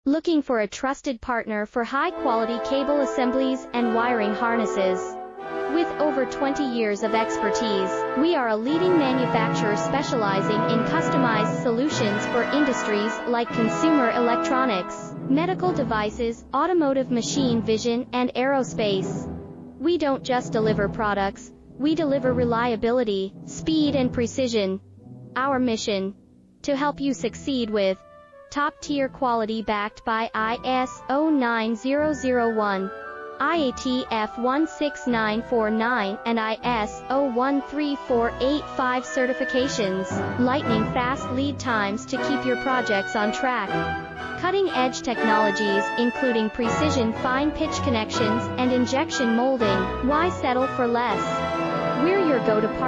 Looking for a trusted partner for high-quality cable assemblies and wiring harnesses? With over 20 years of expertise, we are a leading manufacturer specializing in customized solutions for industries like consumer electronics, medical devices, automotive machine vision, and aerospace. We don't just deliver products, we deliver reliability, speed, and precision. Our mission: to help you succeed with top-tier quality backed by ISO 9001, IATF 16949, and ISO 13485 certifications, lightning-fast lead times to keep your projects on track, cutting-edge technologies including precision fine-pitch connections and injection molding. Why settle for less? We're your go-to partner.